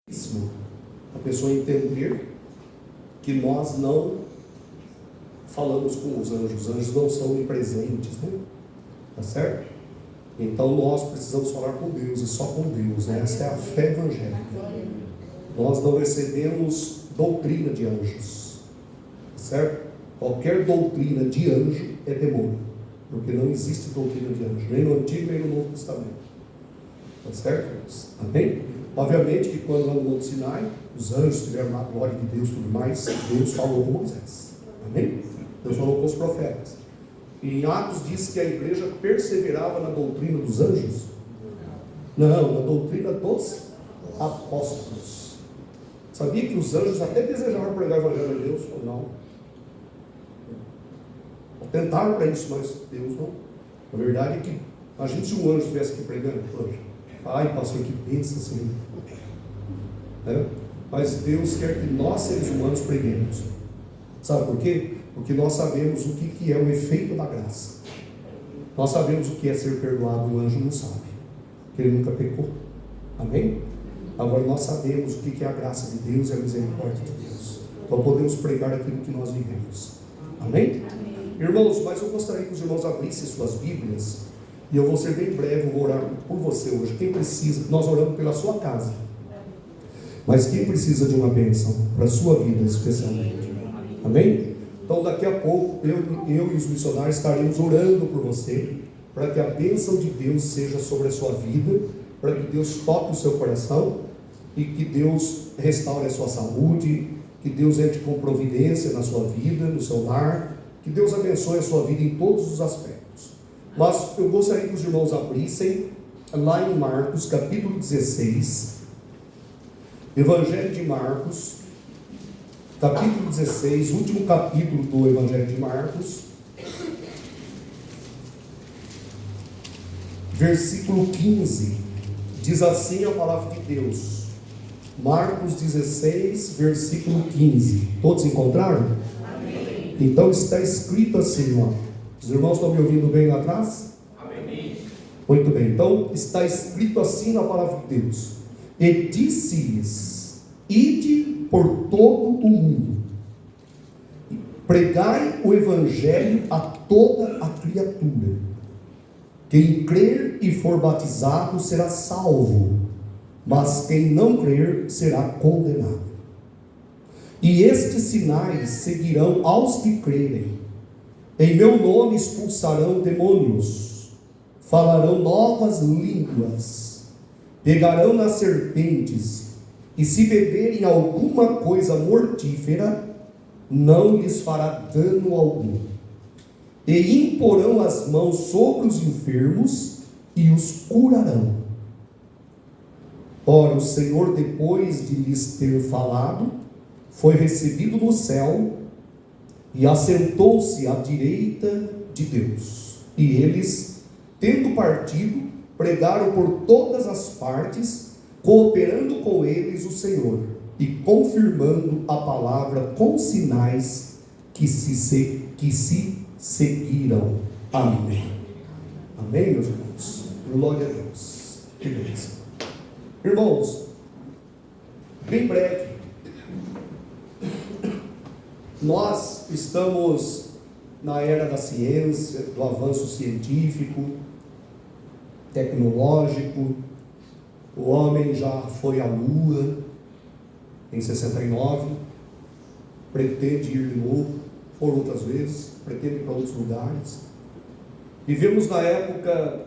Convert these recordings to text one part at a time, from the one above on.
A pessoa entender que nós não falamos com os anjos não são onipresentes, né? Tá certo? Então nós precisamos falar com Deus e só com Deus, né? Essa é a fé evangélica. Nós não recebemos doutrina de anjos, tá certo? Qualquer doutrina de anjo é demônio, porque não existe doutrina de anjo, nem no Antigo nem no Novo Testamento, tá certo? Amém? Obviamente que quando lá no Monte Sinai, os anjos tiveram a glória de Deus e tudo mais, Deus falou com Moisés. Amém? Deus falou com os profetas. E em Atos diz que a igreja perseverava na doutrina dos anjos? Não, na doutrina dos apóstolos. Sabia que os anjos até desejavam pregar o evangelho de Deus? Ou não? Tentaram para isso, mas Deus não. A verdade é que, imagina se um anjo estivesse aqui pregando, ai, pastor, que bênção, Senhor. Mas Deus quer que nós, seres humanos, preguemos. Sabe por quê? Porque nós sabemos o que é o efeito da graça. Nós sabemos o que é ser perdoado. O anjo não sabe, porque ele nunca pecou. Amém? Agora nós sabemos o que é a graça de Deus e a misericórdia de Deus. Então podemos pregar aquilo que nós vivemos. Amém? Irmãos, mas eu gostaria que os irmãos abrissem suas Bíblias. E eu vou ser bem breve, eu vou orar por você hoje. Quem precisa, nós oramos pela sua casa. Mas quem precisa de uma bênção para a sua vida especialmente? Amém? Então daqui a pouco eu e os missionários estaremos orando por você, para que a bênção de Deus seja sobre a sua vida, para que Deus toque o seu coração e que Deus restaure a sua saúde, que Deus entre com providência na sua vida, no seu lar, que Deus abençoe a sua vida em todos os aspectos. Mas eu gostaria que os irmãos abrissem lá em Marcos, capítulo 16, Evangelho de Marcos, capítulo 16, último capítulo do Evangelho de Marcos, versículo 15, diz assim a palavra de Deus. Marcos 16, versículo 15. Todos encontraram? Amém. Então está escrito assim, ó. Os irmãos estão me ouvindo bem lá atrás? Amém. Muito bem, então está escrito assim na palavra de Deus. E disse-lhes: ide por todo o mundo, pregai o evangelho a toda a criatura. Quem crer e for batizado será salvo, mas quem não crer será condenado. E estes sinais seguirão aos que crerem. Em meu nome expulsarão demônios, falarão novas línguas, pegarão nas serpentes, e se beberem alguma coisa mortífera, não lhes fará dano algum. E imporão as mãos sobre os enfermos e os curarão. Ora, o Senhor, depois de lhes ter falado, foi recebido no céu e assentou-se à direita de Deus. E eles, tendo partido, pregaram por todas as partes, cooperando com eles o Senhor, e confirmando a palavra com sinais que se seguiram. Amém. Amém, meus irmãos? Glória a Deus. Que bênção. Irmãos, bem breve, nós estamos na era da ciência, do avanço científico, tecnológico. O homem já foi à Lua em 69, pretende ir de novo, por outras vezes, pretende ir para outros lugares. Vivemos na época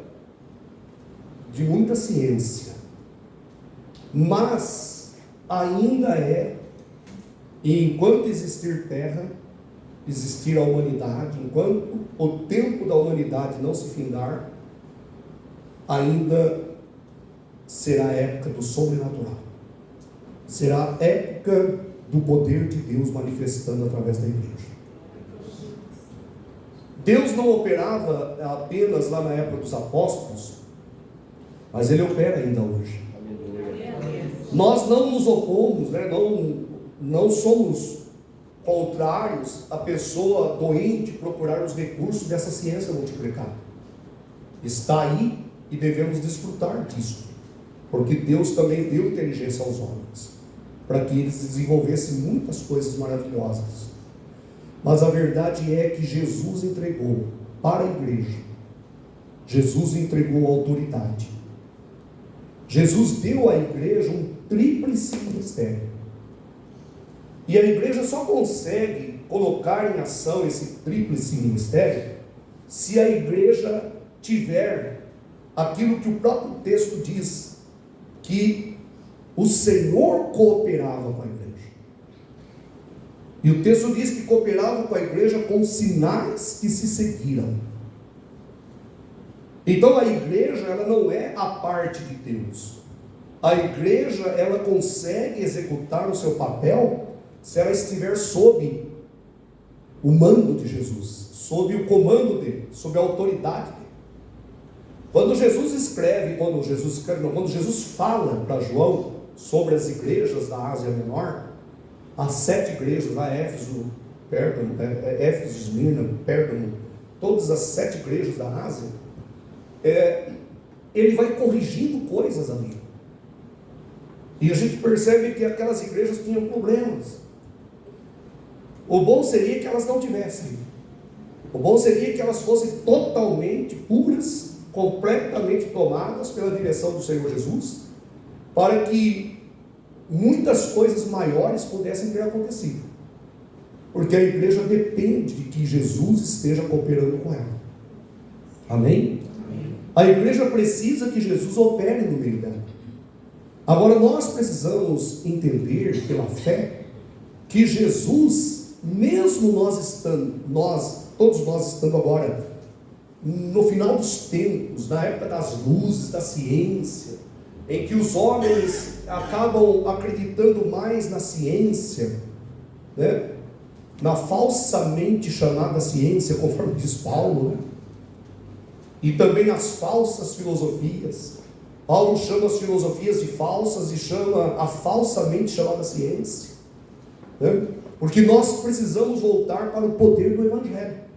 de muita ciência, mas ainda e enquanto existir terra, existir a humanidade, enquanto o tempo da humanidade não se findar, ainda será a época do sobrenatural, será a época do poder de Deus manifestando através da igreja. Deus não operava apenas lá na época dos apóstolos, mas Ele opera ainda hoje. Nós não nos opomos, né? Não somos contrários à pessoa doente procurar os recursos dessa ciência multiplicada. Está aí e devemos desfrutar disso. Porque Deus também deu inteligência aos homens, para que eles desenvolvessem muitas coisas maravilhosas. Mas a verdade é que Jesus entregou para a igreja, Jesus entregou autoridade. Jesus deu à igreja um tríplice ministério. E a igreja só consegue colocar em ação esse tríplice ministério se a igreja tiver aquilo que o próprio texto diz, que o Senhor cooperava com a igreja. E o texto diz que cooperava com a igreja com sinais que se seguiram. Então a igreja, ela não é a parte de Deus. A igreja, ela consegue executar o seu papel se ela estiver sob o mando de Jesus, sob o comando dele, sob a autoridade dele. Quando Jesus fala para João sobre as igrejas da Ásia Menor, as 7 igrejas lá, Éfeso, Esmirna, Pérgamo, todas as 7 igrejas da Ásia, ele vai corrigindo coisas ali. E a gente percebe que aquelas igrejas tinham problemas. O bom seria que elas não tivessem. O bom seria que elas fossem totalmente puras, completamente tomadas pela direção do Senhor Jesus, para que muitas coisas maiores pudessem ter acontecido. Porque a igreja depende de que Jesus esteja cooperando com ela. Amém? Amém. A igreja precisa que Jesus opere no meio dela. Agora nós precisamos entender pela fé que Jesus, mesmo todos nós estando agora no final dos tempos, na época das luzes, da ciência, em que os homens acabam acreditando mais na ciência, né? Na falsamente chamada ciência, conforme diz Paulo, né? E também nas falsas filosofias. Paulo chama as filosofias de falsas e chama a falsamente chamada ciência, né? Porque nós precisamos voltar para o poder do Evangelho.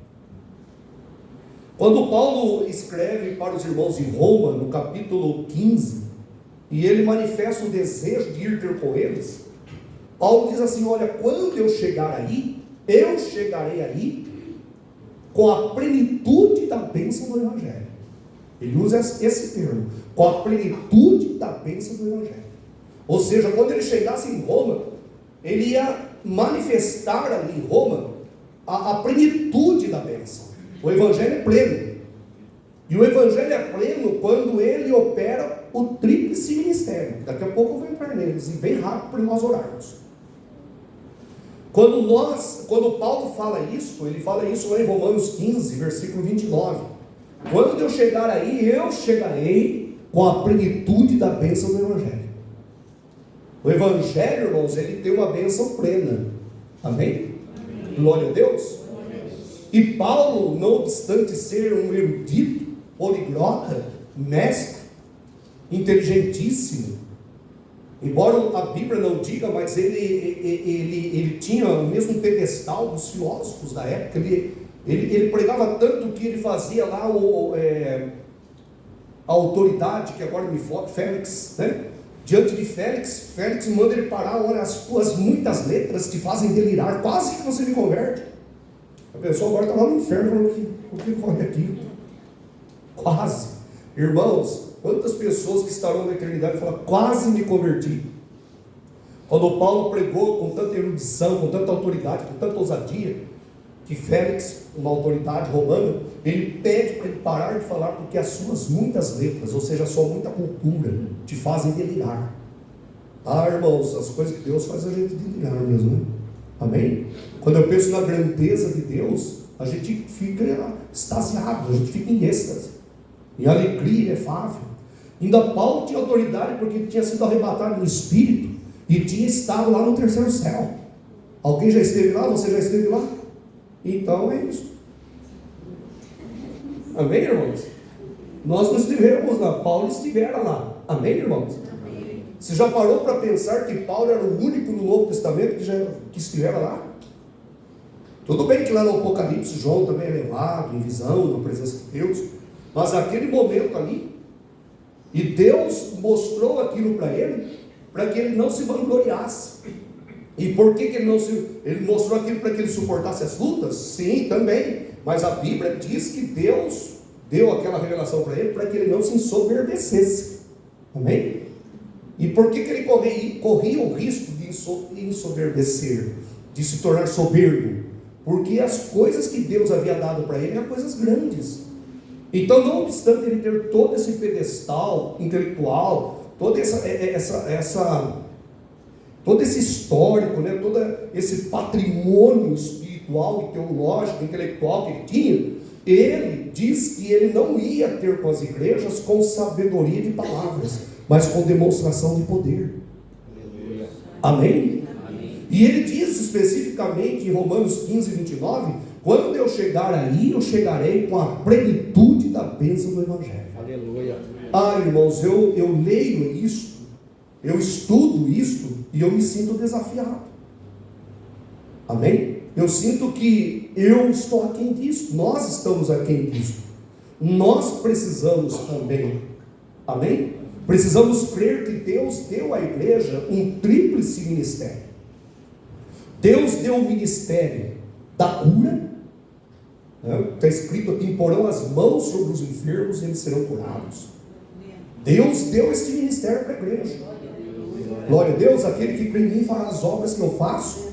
Quando Paulo escreve para os irmãos em Roma, no capítulo 15, e ele manifesta o desejo de ir ter com eles, Paulo diz assim: olha, quando eu chegar aí, eu chegarei aí com a plenitude da bênção do Evangelho. Ele usa esse termo, com a plenitude da bênção do Evangelho. Ou seja, quando ele chegasse em Roma, ele ia manifestar ali em Roma a plenitude da bênção. O Evangelho é pleno. E o Evangelho é pleno quando ele opera o tríplice ministério. Daqui a pouco eu vou entrar neles, e bem rápido para nós orarmos. Quando Paulo fala isso, ele fala isso lá em Romanos 15, versículo 29. Quando eu chegar aí, eu chegarei com a plenitude da bênção do Evangelho. O Evangelho, irmãos, ele tem uma bênção plena. Amém? Amém. Glória a Deus. E Paulo, não obstante ser um erudito, poliglota, mestre, inteligentíssimo, embora a Bíblia não diga, mas ele tinha o mesmo pedestal dos filósofos da época. Ele pregava tanto que ele fazia lá a autoridade, que agora me foca, Félix, né? Diante de Félix manda ele parar: olha, as tuas muitas letras te fazem delirar, quase que você me converte. A pessoa agora está lá no inferno falando: o que foi aquilo? Quase. Irmãos, quantas pessoas que estarão na eternidade falam: quase me converti. Quando Paulo pregou com tanta erudição, com tanta autoridade, com tanta ousadia, que Félix, uma autoridade romana, ele pede para ele parar de falar, porque as suas muitas letras, ou seja, a sua muita cultura, te fazem delirar. Ah, irmãos, as coisas que Deus faz a gente delirar mesmo, né? Amém? Quando eu penso na grandeza de Deus, a gente fica extasiado, a gente fica em êxtase, em alegria inefável. Ainda Paulo tinha autoridade porque tinha sido arrebatado no Espírito e tinha estado lá no terceiro céu. Alguém já esteve lá? Você já esteve lá? Então é isso. Amém, irmãos? Nós não estivemos lá, Paulo estivera lá. Amém, irmãos? Amém. Você já parou para pensar que Paulo era o único no Novo Testamento que estivera lá? Tudo bem que lá no Apocalipse João também é levado em visão, na presença de Deus, mas naquele momento ali, E Deus mostrou aquilo para que ele não se vangloriasse. E por que ele mostrou aquilo para que ele suportasse as lutas? Sim, também. Mas a Bíblia diz que Deus deu aquela revelação para ele para que ele não se ensoberbecesse. Amém? E por que ele corria o risco de ensoberbecer, de se tornar soberbo? Porque as coisas que Deus havia dado para ele eram coisas grandes. Então, não obstante ele ter todo esse pedestal intelectual, todo esse histórico, né, todo esse patrimônio espiritual e teológico, intelectual que ele tinha, ele diz que ele não ia ter com as igrejas com sabedoria de palavras, mas com demonstração de poder. Amém? E ele diz especificamente em Romanos 15, 29, quando eu chegar aí, eu chegarei com a plenitude da bênção do Evangelho. Aleluia. Irmãos, eu leio isto, eu estudo isto, e eu me sinto desafiado. Amém? Eu sinto que eu estou aquém disso, nós estamos aquém disso. Nós precisamos também, amém? Precisamos crer que Deus deu à igreja um tríplice ministério. Deus deu o ministério da cura, está escrito aqui: imporão as mãos sobre os enfermos e eles serão curados. Deus deu este ministério para a igreja. Glória a Deus. Aquele que crê em mim fará as obras que eu faço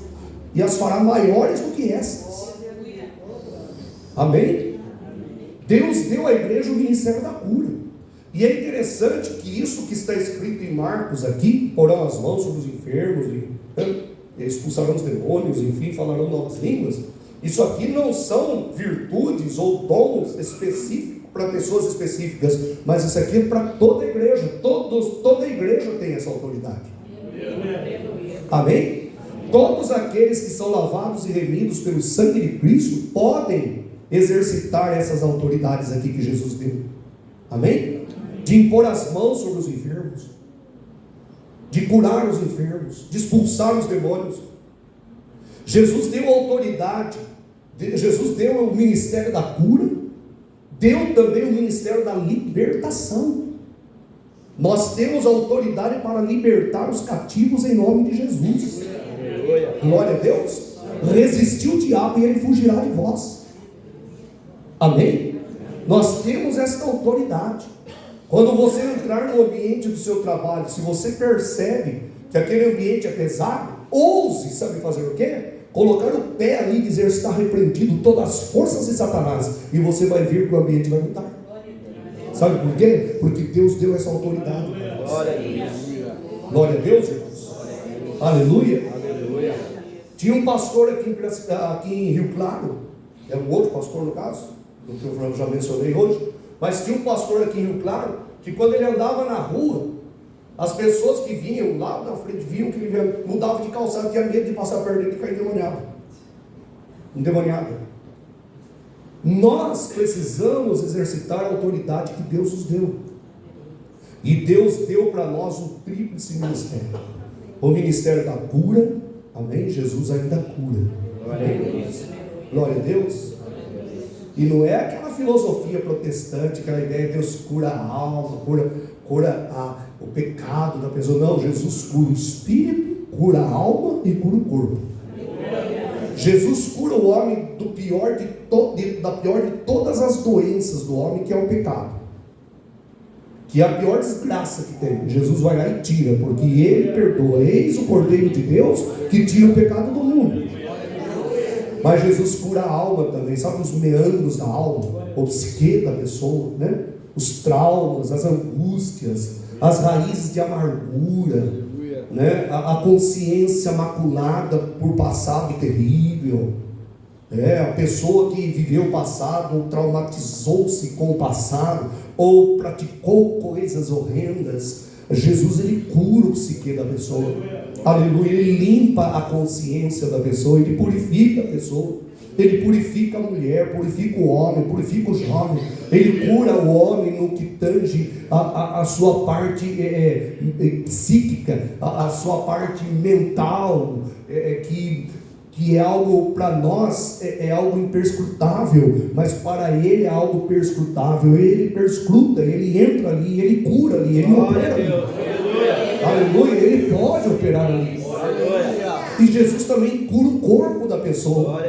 e as fará maiores do que estas. Amém? Deus deu à igreja o ministério da cura. E é interessante que isso que está escrito em Marcos aqui: porão as mãos sobre os enfermos, expulsarão os demônios, enfim, falarão novas línguas. Isso aqui não são virtudes ou dons específicos para pessoas específicas, mas isso aqui é para toda a igreja. Toda a igreja tem essa autoridade. Amém? Todos aqueles que são lavados e remidos pelo sangue de Cristo podem exercitar essas autoridades aqui que Jesus deu. Amém? De impor as mãos sobre os enfermos, de curar os enfermos, de expulsar os demônios. Jesus deu autoridade, Jesus deu o ministério da cura, deu também o ministério da libertação. Nós temos autoridade para libertar os cativos em nome de Jesus. Glória a Deus. Resistir o diabo e ele fugirá de vós. Amém? Nós temos esta autoridade. Quando você entrar no ambiente do seu trabalho, se você percebe que aquele ambiente é pesado, ouse, sabe fazer o quê? Colocar o pé ali e dizer: está repreendido todas as forças de Satanás, e você vai ver que o ambiente vai mudar. Sabe por quê? Porque Deus deu essa autoridade. Glória a Deus, irmãos. Aleluia. Tinha um pastor aqui em Rio Claro, é um outro pastor no caso, do que eu já mencionei hoje, mas tinha um pastor aqui em Rio Claro, que quando ele andava na rua, as pessoas que vinham lá na frente, viam que ele mudava de calçado, tinha medo de passar perto dele e cair endemoniado. Nós precisamos exercitar a autoridade que Deus nos deu. E Deus deu para nós um tríplice ministério: o ministério da cura. Amém? Jesus ainda cura. Amém? Glória a Deus. E não é aquela filosofia protestante, aquela ideia de Deus cura a alma, cura o pecado da pessoa. Não, Jesus cura o espírito, cura a alma e cura o corpo. Jesus cura o homem da pior de todas as doenças do homem, que é o pecado, que é a pior desgraça que tem. Jesus vai lá e tira, porque ele perdoa. Eis o Cordeiro de Deus que tira o pecado do mundo. Mas Jesus cura a alma também, sabe, os meandros da alma, o psique da pessoa, né? Os traumas, as angústias, as raízes de amargura, né? A consciência maculada por passado terrível, a pessoa que viveu o passado, ou traumatizou-se com o passado, ou praticou coisas horrendas. Jesus, ele cura o psique da pessoa. Aleluia. Ele limpa a consciência da pessoa, ele purifica a pessoa, ele purifica a mulher, purifica o homem, purifica o jovem, ele cura o homem no que tange a sua parte psíquica, a sua parte mental, que que é algo para nós, é algo imperscrutável, mas para ele é algo perscrutável. Ele perscruta, ele entra ali, ele cura ali, ele opera ali. Aleluia, ele pode operar ali. E Jesus também cura o corpo da pessoa.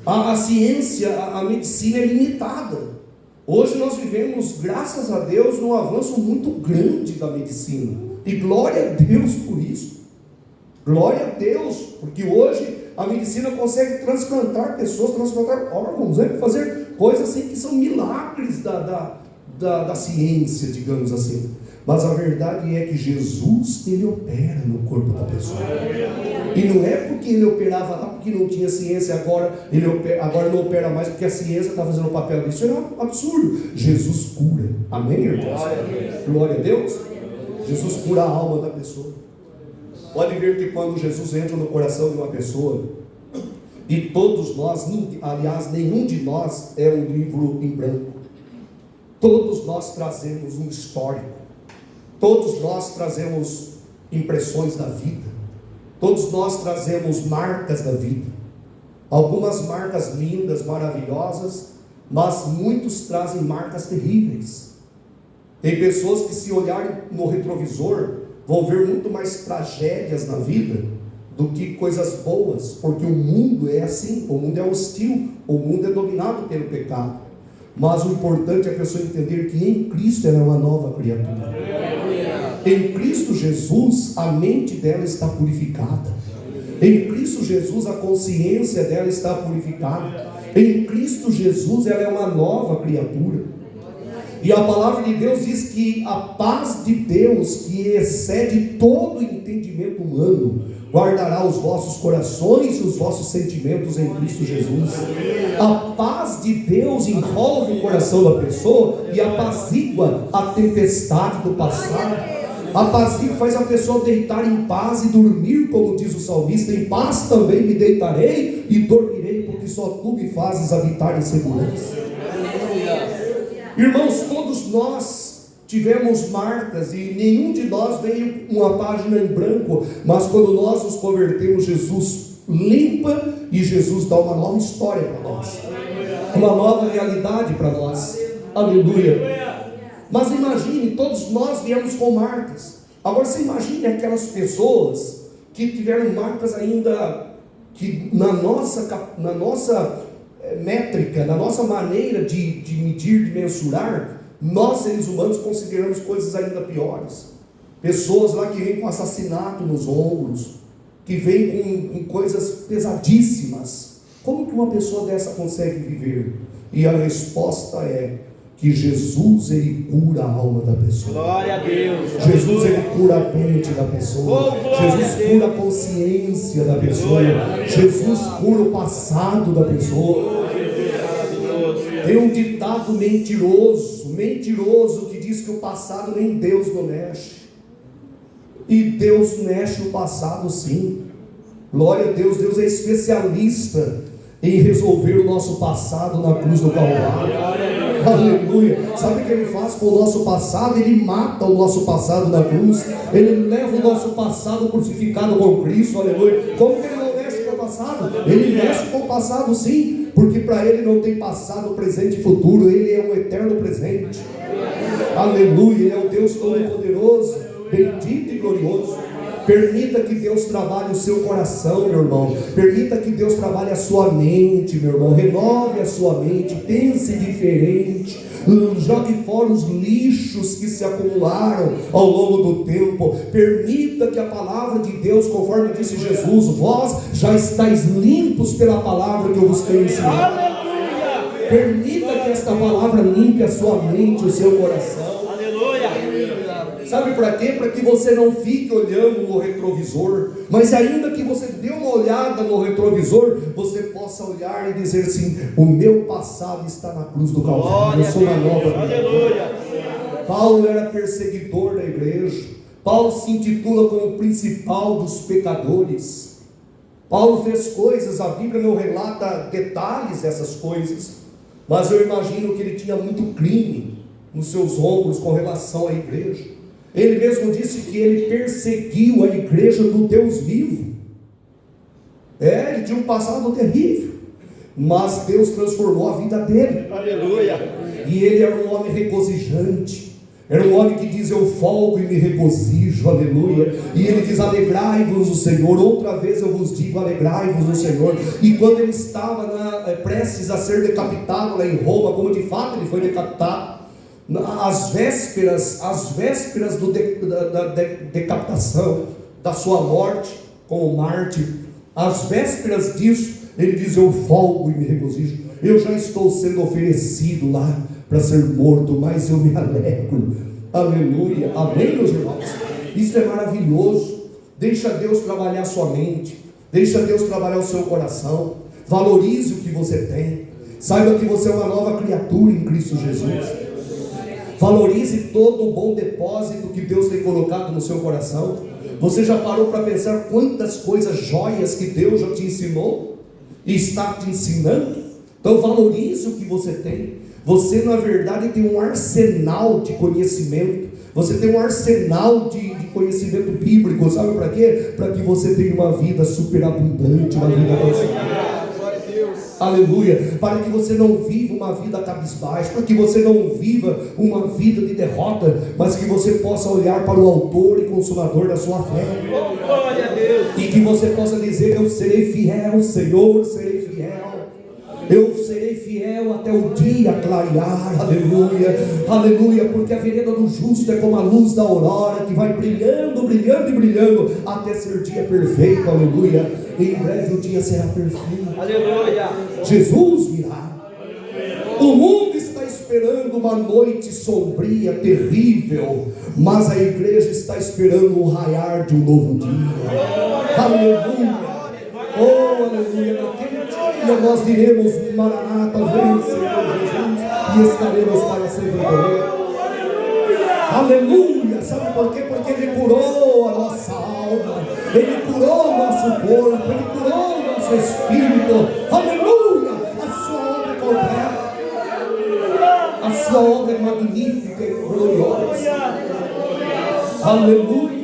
A ciência, a medicina é limitada. Hoje nós vivemos, graças a Deus, num avanço muito grande da medicina. E glória a Deus por isso. Glória a Deus, porque hoje a medicina consegue transplantar pessoas, transplantar órgãos, fazer coisas assim que são milagres da ciência, digamos assim. Mas a verdade é que Jesus, ele opera no corpo da pessoa. E não é porque ele operava lá porque não tinha ciência, agora não opera mais porque a ciência está fazendo o papel disso. Isso é um absurdo. Jesus cura. Amém, irmãos? Glória a Deus. Jesus cura a alma da pessoa. Pode ver que quando Jesus entra no coração de uma pessoa, e todos nós, aliás, nenhum de nós é um livro em branco. Todos nós trazemos um histórico. Todos nós trazemos impressões da vida. Todos nós trazemos marcas da vida. Algumas marcas lindas, maravilhosas, mas muitos trazem marcas terríveis. Tem pessoas que, se olharem no retrovisor, vão ver muito mais tragédias na vida do que coisas boas, porque o mundo é assim, o mundo é hostil, o mundo é dominado pelo pecado. Mas o importante é a pessoa entender que em Cristo ela é uma nova criatura. Em Cristo Jesus, a mente dela está purificada. Em Cristo Jesus, a consciência dela está purificada. Em Cristo Jesus, ela é uma nova criatura. E a palavra de Deus diz que a paz de Deus, que excede todo o entendimento humano, guardará os vossos corações e os vossos sentimentos em Cristo Jesus. A paz de Deus envolve o coração da pessoa e apazigua a tempestade do passado. Apazigua, faz a pessoa deitar em paz e dormir, como diz o salmista: em paz também me deitarei e dormirei, porque só tu me fazes habitar em segurança. Irmãos, todos nós tivemos marcas e nenhum de nós veio uma página em branco, mas quando nós nos convertemos, Jesus limpa e Jesus dá uma nova história para nós, uma nova realidade para nós. Aleluia. Mas imagine, todos nós viemos com marcas. Agora você imagine aquelas pessoas que tiveram marcas ainda, que na nossa métrica, na nossa maneira de medir, de mensurar, nós seres humanos consideramos coisas ainda piores. Pessoas lá que vêm com assassinato nos ombros, que vêm com coisas pesadíssimas. Como que uma pessoa dessa consegue viver? E a resposta é que Jesus, ele cura a alma da pessoa. Glória a Deus. Jesus, ele cura a mente da pessoa. Jesus cura a consciência da pessoa. Jesus cura o passado da pessoa. Tem um ditado mentiroso que diz que o passado nem Deus não mexe. E Deus mexe o passado sim. Glória a Deus. Deus é especialista em resolver o nosso passado na cruz do Calvário. Aleluia. Sabe o que ele faz com o nosso passado? Ele mata o nosso passado na cruz. Ele leva o nosso passado crucificado com Cristo. Aleluia. Como que ele não mexe com o passado? Ele mexe com o passado sim, porque para ele não tem passado, presente e futuro. Ele é um eterno presente. Aleluia. Ele é o Deus Todo-Poderoso, bendito e glorioso. Permita que Deus trabalhe o seu coração, meu irmão. Permita que Deus trabalhe a sua mente, meu irmão. Renove a sua mente, pense diferente. Jogue fora os lixos que se acumularam ao longo do tempo. Permita que a palavra de Deus, conforme disse Jesus, vós já estáis limpos pela palavra que eu vos tenho ensinado. Permita que esta palavra limpe a sua mente, o seu coração. Sabe para quê? Para que você não fique olhando no retrovisor, mas ainda que você dê uma olhada no retrovisor, você possa olhar e dizer assim: o meu passado está na cruz do Calvário, eu sou uma nova criatura. Paulo era perseguidor da igreja. Paulo se intitula como o principal dos pecadores. Paulo fez coisas, a Bíblia não relata detalhes dessas coisas, mas eu imagino que ele tinha muito crime nos seus ombros com relação à igreja. Ele mesmo disse que ele perseguiu a igreja do Deus vivo. Ele tinha um passado terrível, mas Deus transformou a vida dele. Aleluia. E ele era um homem regozijante. Era um homem que diz: eu folgo e me regozijo, aleluia. E ele diz: alegrai-vos no Senhor. Outra vez eu vos digo: alegrai-vos no Senhor. E quando ele estava prestes a ser decapitado lá em Roma, como de fato ele foi decapitado, às vésperas da decapitação, da sua morte como mártir, às vésperas disso, ele diz: eu folgo e me regozijo. Eu já estou sendo oferecido lá para ser morto, mas eu me alegro. Aleluia. Amém, meus irmãos? Isso é maravilhoso. Deixa Deus trabalhar a sua mente, deixa Deus trabalhar o seu coração. Valorize o que você tem. Saiba que você é uma nova criatura em Cristo Jesus. Valorize todo o bom depósito que Deus tem colocado no seu coração. Você já parou para pensar quantas coisas, joias que Deus já te ensinou e está te ensinando? Então valorize o que você tem. Você na verdade tem um arsenal de conhecimento. Você tem um arsenal de conhecimento bíblico. Sabe para quê? Para que você tenha uma vida superabundante, uma vida abençoada. Aleluia. Para que você não viva uma vida cabisbaixa, para que você não viva uma vida de derrota, mas que você possa olhar para o autor e consumador da sua fé. Glória a Deus. E que você possa dizer: eu serei fiel, Senhor, serei fiel. Eu serei fiel até o dia clarear. Aleluia, aleluia. Porque a vereda do justo é como a luz da aurora, que vai brilhando, brilhando e brilhando até ser dia perfeito. Aleluia. Em breve o dia será perfeito. Aleluia. Jesus virá. O mundo está esperando uma noite sombria, terrível, mas a igreja está esperando o raiar de um novo dia. Aleluia. Oh, aleluia. Naquele dia nós diremos: Maranata, vem, Senhor Jesus, e estaremos para sempre com Ele. Aleluia. Sabe por quê? Porque Ele curou a nossa alma, Ele curou o nosso corpo, Ele curou o nosso espírito. Aleluia. A sua obra é completa, a sua obra é magnífica e gloriosa. Aleluia.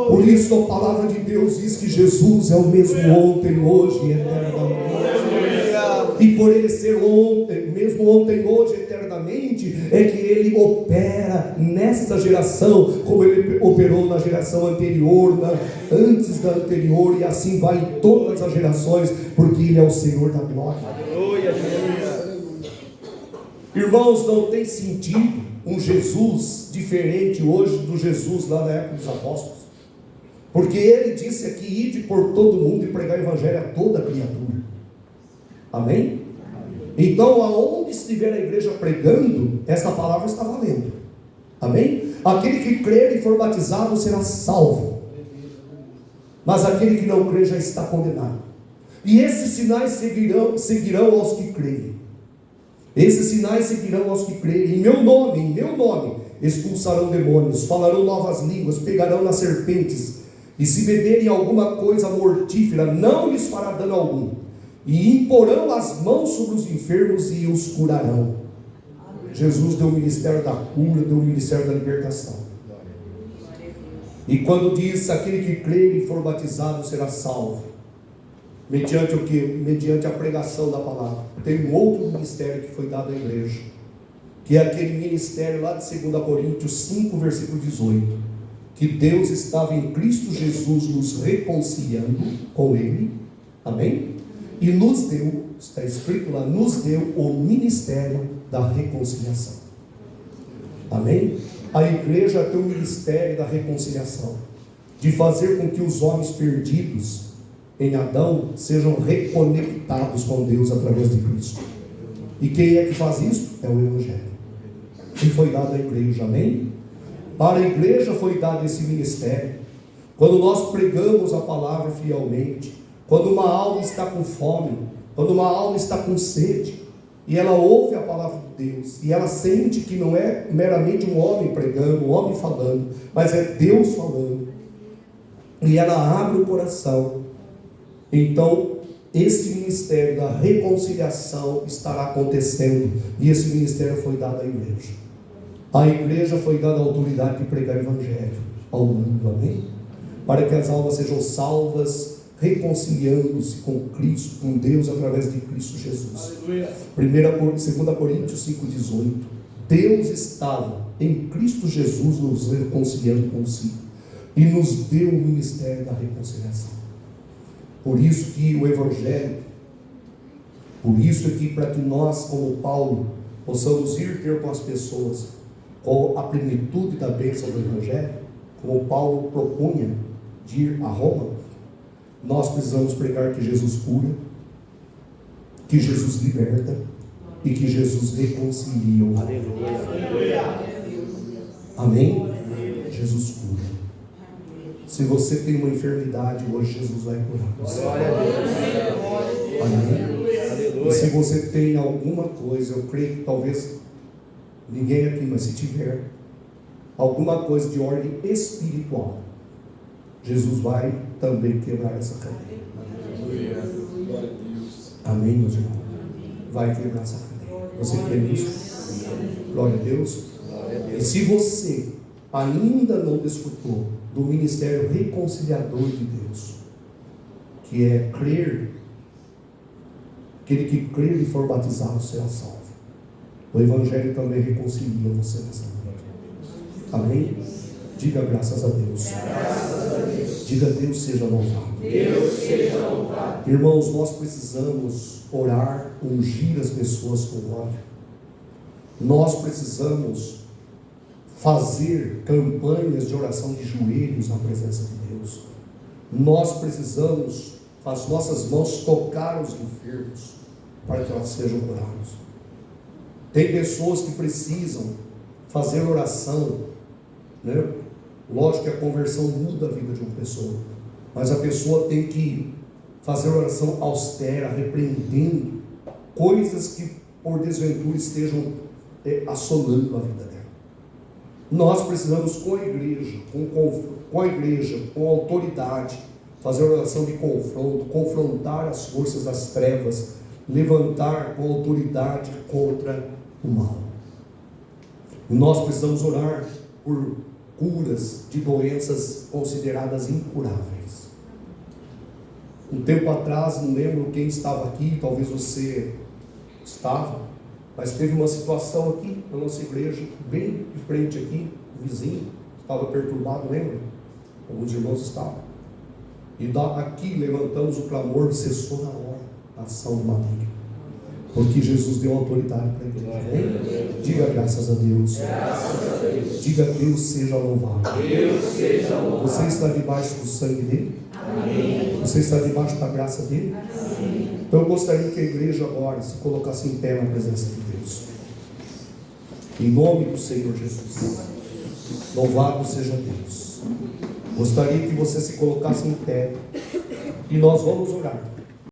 Por isso a palavra de Deus diz que Jesus é o mesmo ontem, hoje e eternamente. E por Ele ser ontem, mesmo ontem, hoje, eternamente, é que Ele opera nesta geração, como Ele operou na geração anterior, antes da anterior, e assim vai em todas as gerações, porque Ele é o Senhor da glória. Irmãos, não tem sentido um Jesus diferente hoje do Jesus lá na época dos apóstolos. Porque Ele disse aqui: ide por todo mundo e pregar o evangelho a toda criatura. Amém? Então, aonde estiver a igreja pregando, essa palavra está valendo. Amém? Aquele que crer e for batizado será salvo, mas aquele que não crer já está condenado. E esses sinais seguirão aos que creem. Esses sinais seguirão aos que crerem. Em meu nome expulsarão demônios, falarão novas línguas, pegarão nas serpentes, e se beberem alguma coisa mortífera, não lhes fará dano algum, e imporão as mãos sobre os enfermos e os curarão. Jesus deu o ministério da cura, deu o ministério da libertação. E quando diz: aquele que crer e for batizado será salvo, mediante o que? Mediante a pregação da palavra. Tem um outro ministério que foi dado à igreja, que é aquele ministério lá de 2 Coríntios 5, versículo 18, que Deus estava em Cristo Jesus nos reconciliando com Ele. Amém? E nos deu, está escrito lá, nos deu o ministério da reconciliação. Amém? A igreja tem o ministério da reconciliação, de fazer com que os homens perdidos em Adão sejam reconectados com Deus através de Cristo. E quem é que faz isso? É o Evangelho, que foi dado à igreja. Amém? Para a igreja foi dado esse ministério. Quando nós pregamos a palavra fielmente, quando uma alma está com fome, quando uma alma está com sede, e ela ouve a palavra de Deus, e ela sente que não é meramente um homem pregando, um homem falando, mas é Deus falando, e ela abre o coração, então este ministério da reconciliação estará acontecendo, e esse ministério foi dado à igreja. A igreja foi dada a autoridade de pregar o evangelho ao mundo, amém? Para que as almas sejam salvas reconciliando-se com Cristo, com Deus, através de Cristo Jesus. Aleluia. 2 Coríntios 5,18. Deus estava em Cristo Jesus nos reconciliando consigo e nos deu o ministério da reconciliação. Por isso que o Evangelho, por isso que para que nós, como Paulo, possamos ir ter com as pessoas com a plenitude da bênção do Evangelho, como Paulo propunha de ir a Roma, nós precisamos pregar que Jesus cura, que Jesus liberta e que Jesus reconcilia. Aleluia. Amém? Jesus cura. Se você tem uma enfermidade, hoje Jesus vai curar você. Glória a Deus. Amém? E se você tem alguma coisa, eu creio que talvez ninguém aqui, mas se tiver alguma coisa de ordem espiritual, Jesus vai também quebrar essa cadeia. Glória a Deus. Amém, meus irmãos? Vai quebrar essa cadeia. Você crê nisso? Glória a Deus. E se você ainda não desfrutou do ministério reconciliador de Deus, que é crer, aquele que crer e for batizado será salvo. O Evangelho também reconcilia você nessa noite. Amém? Diga graças a Deus. Diga Deus seja louvado. Deus seja louvado. Irmãos, nós precisamos orar, ungir as pessoas com óleo. Nós precisamos fazer campanhas de oração de joelhos na presença de Deus. Nós precisamos, com as nossas mãos, tocar os enfermos para que elas sejam curados. Tem pessoas que precisam fazer oração, né? Lógico que a conversão muda a vida de uma pessoa, mas a pessoa tem que fazer oração austera, repreendendo coisas que por desventura estejam assolando a vida dela. Nós precisamos com a igreja, com autoridade, fazer oração de confronto, confrontar as forças das trevas, levantar com autoridade contra o mal. Nós precisamos orar por curas de doenças consideradas incuráveis. Um tempo atrás, não lembro quem estava aqui, talvez você estava, mas teve uma situação aqui na nossa igreja, bem de frente aqui, o vizinho estava perturbado, lembra? Alguns irmãos estavam. E aqui levantamos o clamor, cessou na hora a ação do maligno. Porque Jesus deu autoridade para a igreja. Amém? Diga graças a Deus. Diga Deus seja louvado. Você está debaixo do sangue dele? Amém. Você está debaixo da graça dele? Amém. Então eu gostaria que a igreja agora se colocasse em pé na presença de Deus. Em nome do Senhor Jesus. Louvado seja Deus. Gostaria que você se colocasse em pé. E nós vamos orar.